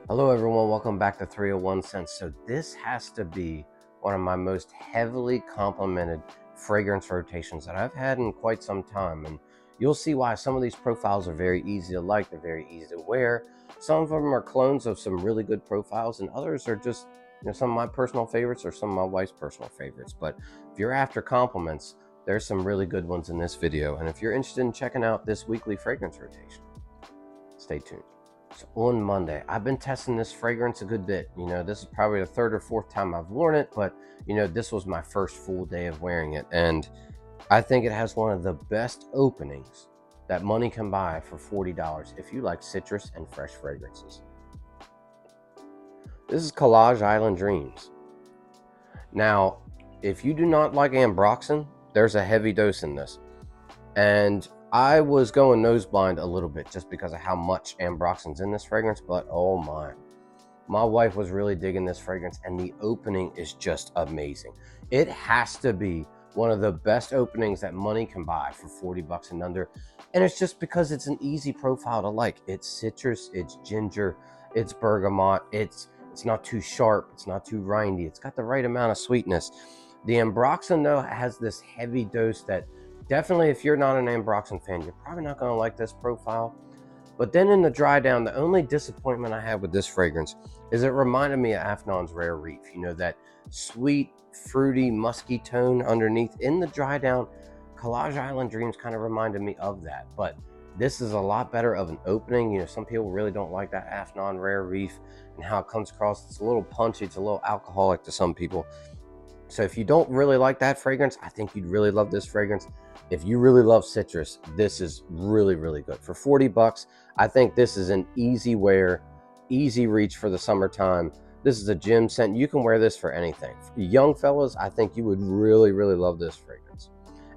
Hello everyone, welcome back to 301 Cents. So this has to be one of my most heavily complimented fragrance rotations that I've had in quite some time. And you'll see why some of these profiles are very easy to like, they're very easy to wear. Some of them are clones of some really good profiles, and others are just some of my personal favorites or some of my wife's personal favorites. But if you're after compliments, there's some really good ones in this video. And if you're interested in checking out this weekly fragrance rotation, stay tuned. So on Monday, I've been testing this fragrance a good bit. This is probably the third or fourth time I've worn it, but this was my first full day of wearing it. And I think it has one of the best openings that money can buy for $40 if you like citrus and fresh fragrances. This is Khadlaj Island Dreams. Now, if you do not like ambroxan, there's a heavy dose in this. And I was going nose blind a little bit just because of how much ambroxan's in this fragrance, but oh my wife was really digging this fragrance, and the opening is just amazing. It has to be one of the best openings that money can buy for 40 bucks and under. And it's just because it's an easy profile to like. It's citrus, it's ginger, it's bergamot, it's not too sharp, it's not too rindy, it's got the right amount of sweetness. The ambroxan though has this heavy dose that definitely, if you're not an ambroxan fan, you're probably not going to like this profile. But then in the dry down, the only disappointment I had with this fragrance is it reminded me of Afnan's Rare Reef. That sweet, fruity, musky tone underneath. In the dry down, Khadlaj Island Dreams kind of reminded me of that. But this is a lot better of an opening. Some people really don't like that Afnan Rare Reef and how it comes across. It's a little punchy. It's a little alcoholic to some people. So if you don't really like that fragrance, I think you'd really love this fragrance. If you really love citrus, this is really, really good. For 40 bucks, I think this is an easy wear, easy reach for the summertime. This is a gym scent. You can wear this for anything. For young fellas, I think you would really, really love this fragrance.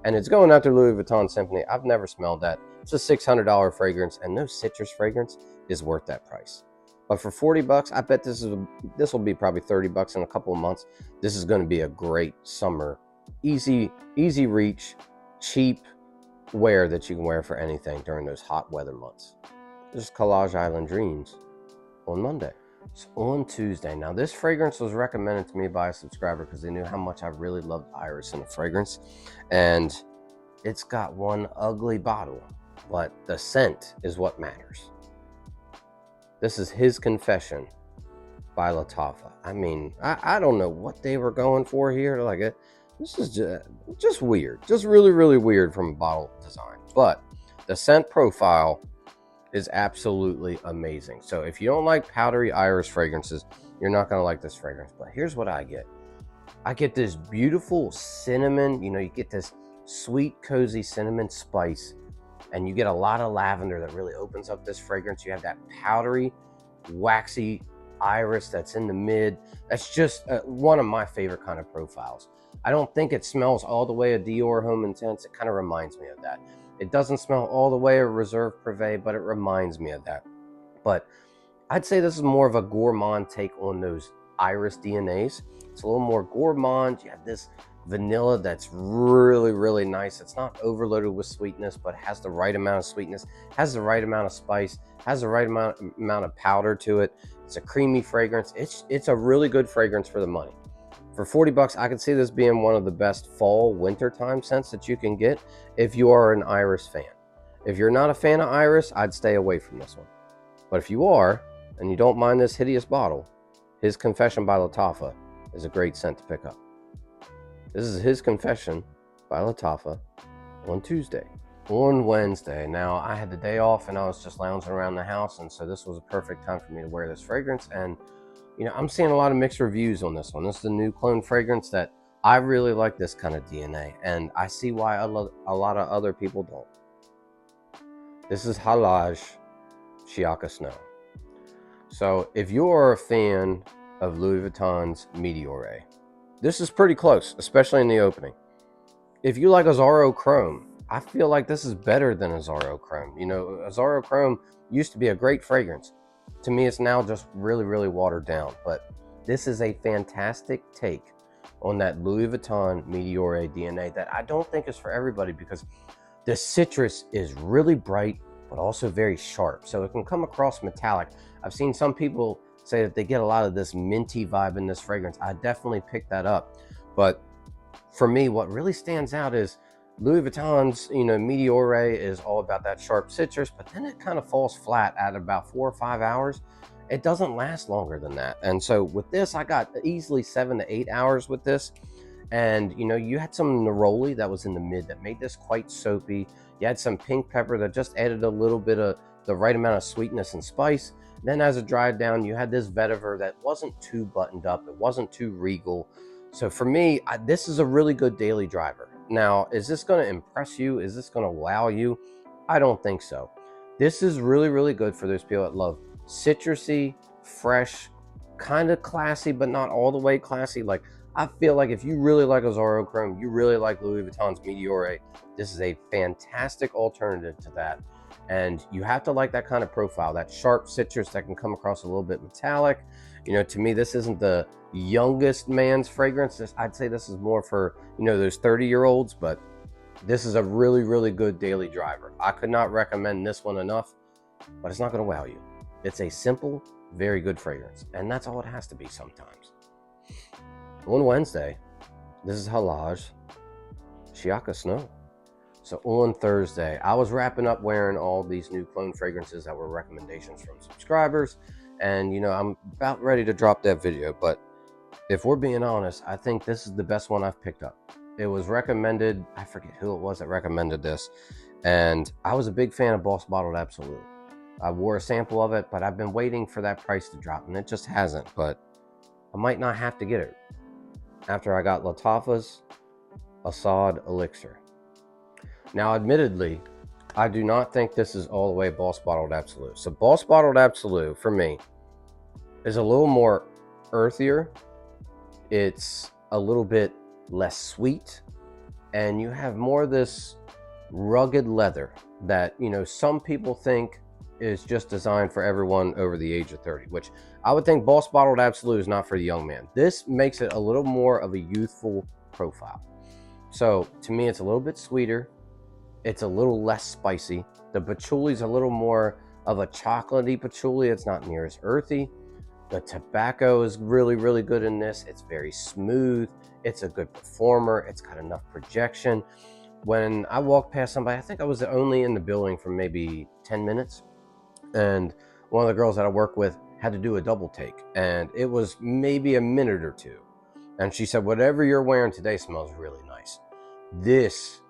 And it's going out to Louis Vuitton Symphony. I've never smelled that. It's a $600 fragrance, and no citrus fragrance is worth that price. But for 40 bucks, I bet this will be probably 30 bucks in a couple of months. This is going to be a great summer, easy reach, cheap wear that you can wear for anything during those hot weather months. This is Khadlaj Island Dreams on Monday. So on Tuesday, now this fragrance was recommended to me by a subscriber because they knew how much I really loved iris in a fragrance. And it's got one ugly bottle, but the scent is what matters. This is His Confession by Lattafa. I mean, I don't know what they were going for here. This is just weird. Just really, really weird from a bottle design. But the scent profile is absolutely amazing. So if you don't like powdery iris fragrances, you're not going to like this fragrance. But here's what I get. I get this beautiful cinnamon. You get this sweet, cozy cinnamon spice. And you get a lot of lavender that really opens up this fragrance. You have that powdery, waxy iris that's in the mid. That's just one of my favorite kind of profiles. I don't think it smells all the way of Dior Homme Intense. It kind of reminds me of that. It doesn't smell all the way of Reserve Privé, but it reminds me of that. But I'd say this is more of a gourmand take on those iris DNAs. It's a little more gourmand. You have this vanilla that's really, really nice. It's not overloaded with sweetness, but has the right amount of sweetness, has the right amount of spice, has the right amount of powder to it. It's a creamy fragrance. It's a really good fragrance for the money. For 40 bucks, I could see this being one of the best fall, winter time scents that you can get if you are an iris fan. If you're not a fan of iris, I'd stay away from this one. But if you are, and you don't mind this hideous bottle, His Confession by Lattafa is a great scent to pick up. This is His Confession by Lattafa on Tuesday. On Wednesday, now I had the day off and I was just lounging around the house, and so this was a perfect time for me to wear this fragrance. And I'm seeing a lot of mixed reviews on this one. This is the new clone fragrance that I really like, this kind of DNA, and I see why a lot of other people don't. This is Khadlaj Shiyaaka Snow. So if you're a fan of Louis Vuitton's Meteore, this is pretty close, especially in the opening. If you like Azzaro Chrome, I feel like this is better than Azzaro Chrome. Azzaro Chrome used to be a great fragrance. To me, it's now just really, really watered down. But this is a fantastic take on that Louis Vuitton Meteore DNA that I don't think is for everybody, because the citrus is really bright, but also very sharp. So it can come across metallic. I've seen some people say that they get a lot of this minty vibe in this fragrance. I definitely picked that up. But for me, what really stands out is Louis Vuitton's, Meteore is all about that sharp citrus, but then it kind of falls flat at about 4 or 5 hours. It doesn't last longer than that. And so with this, I got easily 7 to 8 hours with this. And you had some neroli that was in the mid that made this quite soapy. You had some pink pepper that just added a little bit of the right amount of sweetness and spice. Then as it dried down, you had this vetiver that wasn't too buttoned up. It wasn't too regal. So for me, this is a really good daily driver. Now, is this going to impress you? Is this going to wow you? I don't think so. This is really, really good for those people that love citrusy, fresh, kind of classy, but not all the way classy. Like, I feel like if you really like Azzurro Chrome, you really like Louis Vuitton's Meteore, this is a fantastic alternative to that. And you have to like that kind of profile, that sharp citrus that can come across a little bit metallic. To me, this isn't the youngest man's fragrance. I'd say this is more for, those 30-year-olds, but this is a really, really good daily driver. I could not recommend this one enough, but it's not going to wow you. It's a simple, very good fragrance, and that's all it has to be sometimes. On Wednesday, this is Khadlaj Shiyaaka Snow. So on Thursday, I was wrapping up wearing all these new clone fragrances that were recommendations from subscribers. And, I'm about ready to drop that video. But if we're being honest, I think this is the best one I've picked up. It was recommended. I forget who it was that recommended this. And I was a big fan of Boss Bottled Absolute. I wore a sample of it, but I've been waiting for that price to drop. And it just hasn't. But I might not have to get it after I got Lattafa's Asad Elixir. Now, admittedly, I do not think this is all the way Boss Bottled Absolute. So Boss Bottled Absolute, for me, is a little more earthier. It's a little bit less sweet. And you have more of this rugged leather that, some people think is just designed for everyone over the age of 30, which I would think Boss Bottled Absolute is not for the young man. This makes it a little more of a youthful profile. So to me, it's a little bit sweeter. It's a little less spicy. The patchouli is a little more of a chocolatey patchouli. It's not near as earthy. The tobacco is really, really good in this. It's very smooth. It's a good performer. It's got enough projection. When I walked past somebody, I think I was only in the building for maybe 10 minutes. And one of the girls that I work with had to do a double take. And it was maybe a minute or two. And she said, whatever you're wearing today smells really nice. This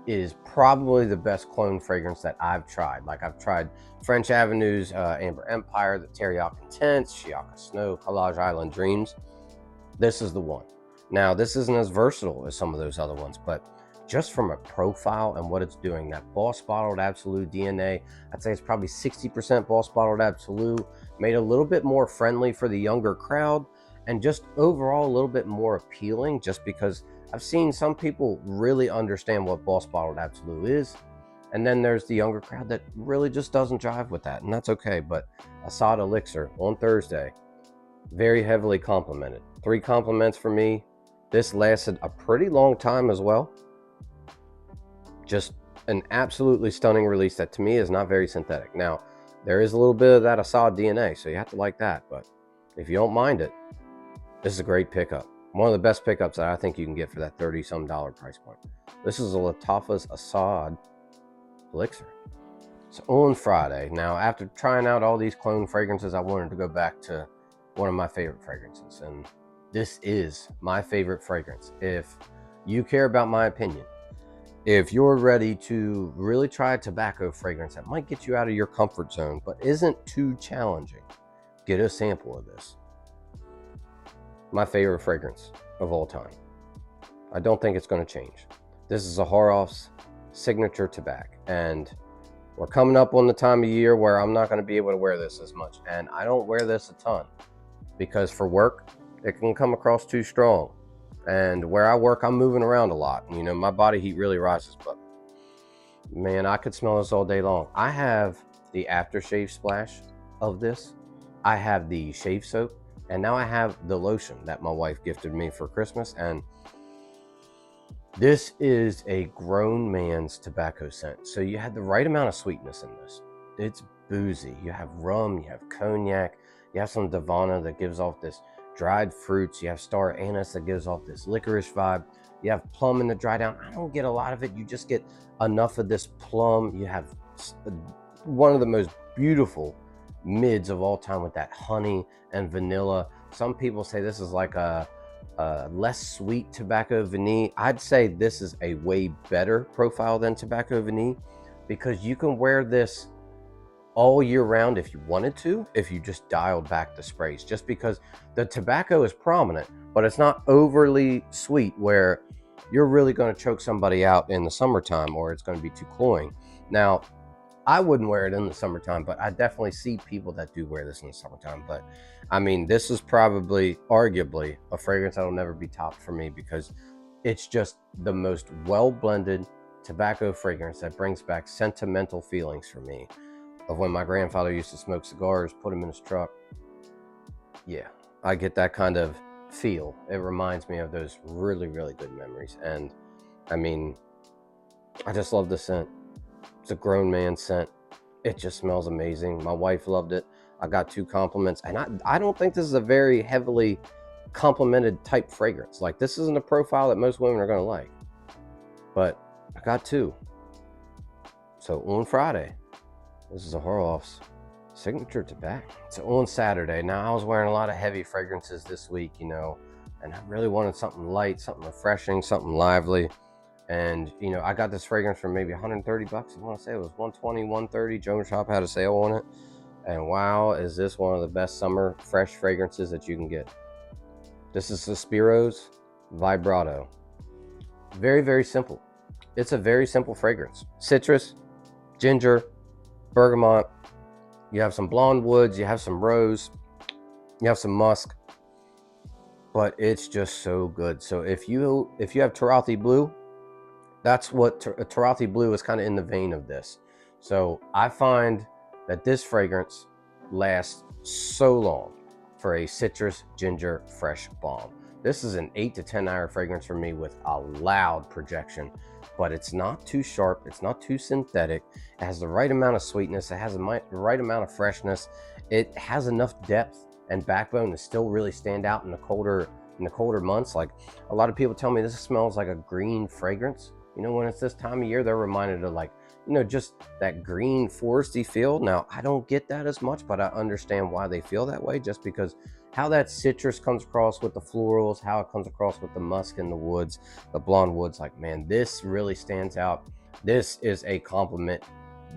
is probably the best clone fragrance that I've tried. Like, I've tried French Avenue's Amber Empire, the Teriyaki Intense, Shiyaaka Snow, Khadlaj Island Dreams. This is the one. Now, this isn't as versatile as some of those other ones, but just from a profile and what it's doing, that Boss Bottled Absolute DNA, I'd say it's probably 60% Boss Bottled Absolute, made a little bit more friendly for the younger crowd, and just overall a little bit more appealing, just because I've seen some people really understand what Boss Bottled Absolute is, and then there's the younger crowd that really just doesn't jive with that, and that's okay. But Asad Elixir on Thursday, very heavily complimented. 3 compliments for me. This lasted a pretty long time as well. Just an absolutely stunning release that to me is not very synthetic. Now, there is a little bit of that Asad DNA, so you have to like that, but if you don't mind it, this is a great pickup. One of the best pickups that I think you can get for that $30-some price point. This is a Lattafa's Asad Elixir. So on Friday, now after trying out all these clone fragrances, I wanted to go back to one of my favorite fragrances. And this is my favorite fragrance. If you care about my opinion, if you're ready to really try a tobacco fragrance that might get you out of your comfort zone, but isn't too challenging, get a sample of this. My favorite fragrance of all time. I don't think it's going to change. This is Zaharoff's signature Tabac, and we're coming up on the time of year where I'm not going to be able to wear this as much, and I don't wear this a ton because for work it can come across too strong, and where I work I'm moving around a lot, and my body heat really rises, but man, I could smell this all day long. I have the aftershave splash of this. I have the shave soap. And now I have the lotion that my wife gifted me for Christmas. And this is a grown man's tobacco scent. So you had the right amount of sweetness in this. It's boozy. You have rum, you have cognac, You have some Davana that gives off this dried fruits. You have star anise that gives off this licorice vibe. You have plum in the dry down. I don't get a lot of it. You just get enough of this plum. You have one of the most beautiful mids of all time with that honey and vanilla. Some people say this is like a less sweet tobacco vanille. I'd say this is a way better profile than tobacco vanille, because you can wear this all year round if you wanted to, if you just dialed back the sprays, just because the tobacco is prominent, but it's not overly sweet where you're really going to choke somebody out in the summertime, or it's going to be too cloying. Now, I wouldn't wear it in the summertime, but I definitely see people that do wear this in the summertime. But I mean, this is probably, arguably, a fragrance that'll never be topped for me, because it's just the most well-blended tobacco fragrance that brings back sentimental feelings for me of when my grandfather used to smoke cigars, put them in his truck. Yeah, I get that kind of feel. It reminds me of those really, really good memories. And I mean, I just love the scent. It's a grown man scent. It just smells amazing. My wife loved it. I got 2 compliments, and I don't think this is a very heavily complimented type fragrance. Like, this isn't a profile that most women are going to like, but I got 2. So on Friday, this is Zaharoff's signature tobacco. So on Saturday, now I was wearing a lot of heavy fragrances this week, you know, and I really wanted something light, something refreshing, something lively. And, you know, I got this fragrance for maybe 130 bucks. I want to say it was 120, 130. Jones Shop had a sale on it. And wow, is this one of the best summer fresh fragrances that you can get. This is Sospiro's Vibrato. Very, very simple. It's a very simple fragrance. Citrus, ginger, bergamot. You have some blonde woods, you have some rose, you have some musk. But it's just so good. So if you have Tabac Blue, that's what Tabac Blue is kind of in the vein of this. So I find that this fragrance lasts so long for a citrus ginger fresh bomb. This is an 8 to 10 hour fragrance for me with a loud projection, but it's not too sharp. It's not too synthetic. It has the right amount of sweetness. It has the right amount of freshness. It has enough depth and backbone to still really stand out in the colder months. Like, a lot of people tell me this smells like a green fragrance. You know, when it's this time of year, they're reminded of, like, you know, just that green foresty feel. Now, I don't get that as much, but I understand why they feel that way, just because how that citrus comes across with the florals, how it comes across with the musk and the woods, the blonde woods. Like, man, this really stands out. This is a compliment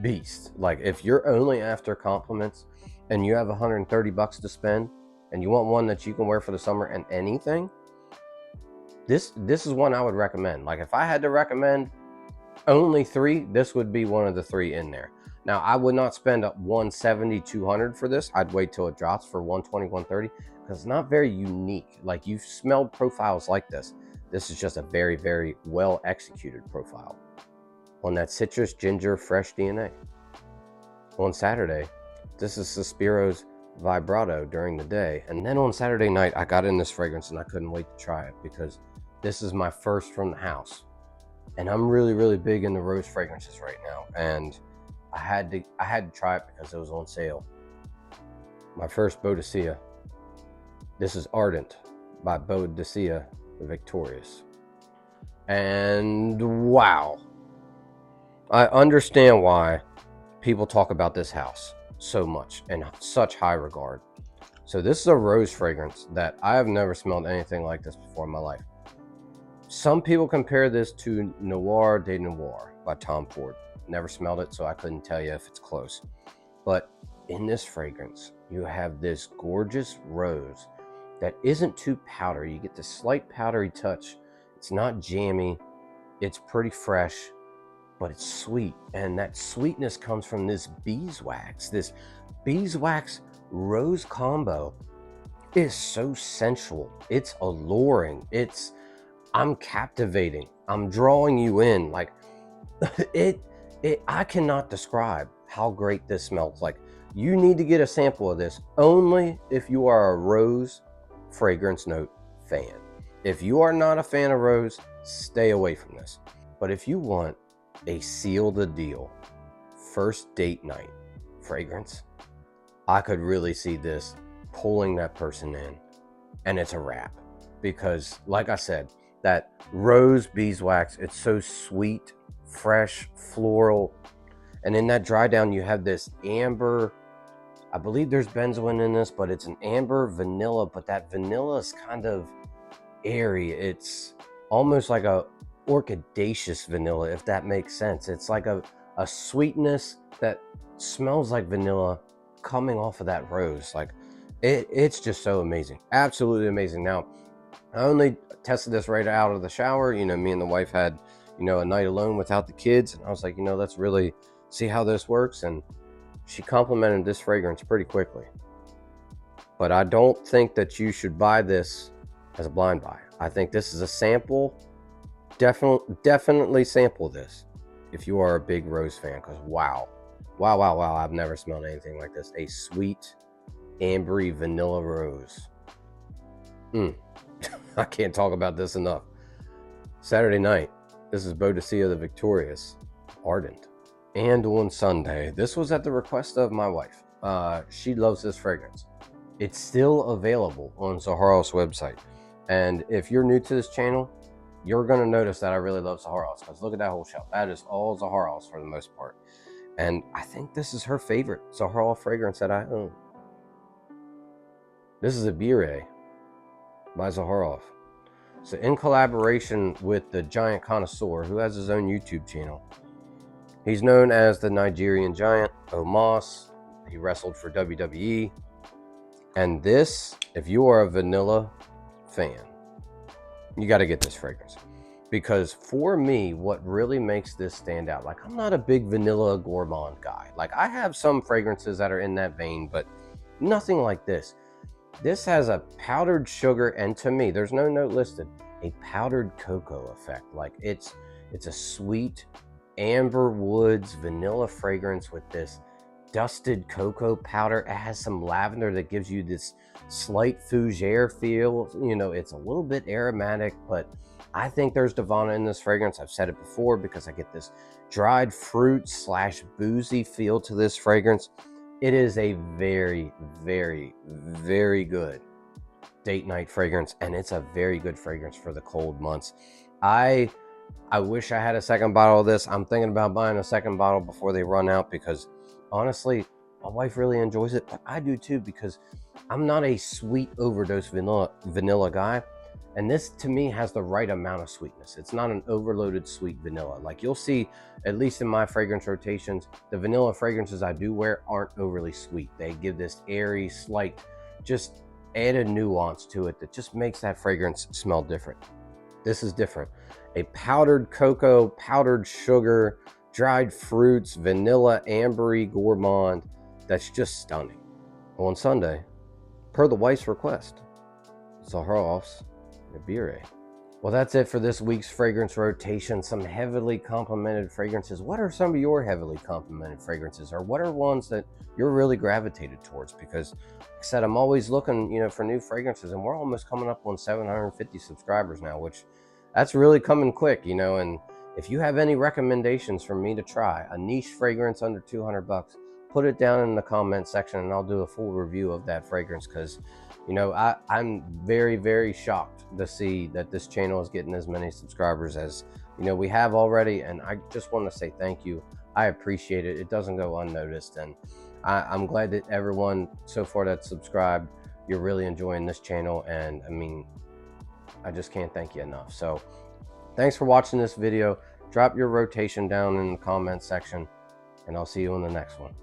beast. Like, if you're only after compliments and you have 130 bucks to spend and you want one that you can wear for the summer and anything, this is one I would recommend. Like, if I had to recommend only 3, this would be one of the 3 in there. Now, I would not spend up 170, 200 for this. I'd wait till it drops for 120, 130, because it's not very unique. Like, you've smelled profiles like this. This is just a very, very well executed profile on that citrus ginger fresh DNA. On Saturday, this is Sospiro's Vibrato during the day. And then on Saturday night, I got in this fragrance and I couldn't wait to try it, because this is my first from the house. And I'm really, really big into rose fragrances right now. And I had to try it because it was on sale. My first Boadicea. This is Ardent by Boadicea the Victorious. And wow. I understand why people talk about this house so much and such high regard. So this is a rose fragrance that I have never smelled anything like this before in my life. Some people compare this to Noir de Noir by Tom Ford. Never smelled it, so I couldn't tell you if it's close. But in this fragrance, you have this gorgeous rose that isn't too powdery. You get this slight powdery touch. It's not jammy. It's pretty fresh, but it's sweet. And that sweetness comes from this beeswax. This beeswax rose combo is so sensual. It's alluring. I'm captivating. I'm drawing you in. Like, I cannot describe how great this smells. Like, you need to get a sample of this only if you are a rose fragrance note fan. If you are not a fan of rose, stay away from this. But if you want a seal the deal first date night fragrance, I could really see this pulling that person in, and it's a wrap. Because like I said, that rose beeswax, it's so sweet, fresh, floral, and in that dry down you have this amber, I believe there's benzoin in this, but it's an amber vanilla, but that vanilla is kind of airy. It's almost like a orchidaceous vanilla, if that makes sense. It's like a sweetness that smells like vanilla coming off of that rose. Like it's just so amazing, absolutely amazing. Now, I only tested this right out of the shower. You know, me and the wife had, you know, a night alone without the kids, and I was like, you know, let's really see how this works. And she complimented this fragrance pretty quickly. But I don't think that you should buy this as a blind buy. I think this is a sample. Definitely sample this if you are a big rose fan, because wow, I've never smelled anything like this. A sweet, ambery vanilla rose. I can't talk about this enough. Saturday night, this is Boadicea the Victorious, Ardent. And on Sunday, this was at the request of my wife. She loves this fragrance. It's still available on Zaharoff's website. And if you're new to this channel, you're going to notice that I really love Zaharoff's, because look at that whole shelf. That is all Zaharoff's for the most part. And I think this is her favorite Zaharoff fragrance that I own. This is Ibere by Zaharoff. So in collaboration with the Giant Connoisseur, who has his own YouTube channel. He's known as the Nigerian Giant, Omos. He wrestled for WWE. And this, if you are a vanilla fan, you got to get this fragrance. Because for me, what really makes this stand out, like I'm not a big vanilla gourmand guy. Like I have some fragrances that are in that vein, but nothing like this. This has a powdered sugar, and to me, there's no note listed, a powdered cocoa effect. Like it's a sweet amber woods vanilla fragrance with this dusted cocoa powder. It has some lavender that gives you this slight fougere feel. You know, it's a little bit aromatic, but I think there's Divana in this fragrance. I've said it before, because I get this dried fruit / boozy feel to this fragrance. It is a very, very, very good date night fragrance, and it's a very good fragrance for the cold months. I wish I had a second bottle of this. I'm thinking about buying a second bottle before they run out, because honestly, my wife really enjoys it, but I do too, because I'm not a sweet overdose vanilla guy. And this to me has the right amount of sweetness. It's not an overloaded sweet vanilla. Like you'll see, at least in my fragrance rotations, the vanilla fragrances I do wear aren't overly sweet. They give this airy, slight, just added nuance to it that just makes that fragrance smell different. This is different. A powdered cocoa, powdered sugar, dried fruits, vanilla, ambery gourmand that's just stunning. On Sunday, per the wife's request, Zaharoff's Ibere. Well, that's it for this week's fragrance rotation. Some heavily complimented fragrances. What are some of your heavily complimented fragrances, or what are ones that you're really gravitated towards? Because like I said, I'm always looking, you know, for new fragrances, and we're almost coming up on 750 subscribers now, which that's really coming quick, you know. And if you have any recommendations for me to try a niche fragrance under 200 bucks, put it down in the comment section and I'll do a full review of that fragrance, because you know, I'm very, very shocked to see that this channel is getting as many subscribers as, you know, we have already. And I just want to say thank you. I appreciate it. It doesn't go unnoticed. And I'm glad that everyone so far that's subscribed, you're really enjoying this channel. And I mean, I just can't thank you enough. So thanks for watching this video. Drop your rotation down in the comment section, and I'll see you in the next one.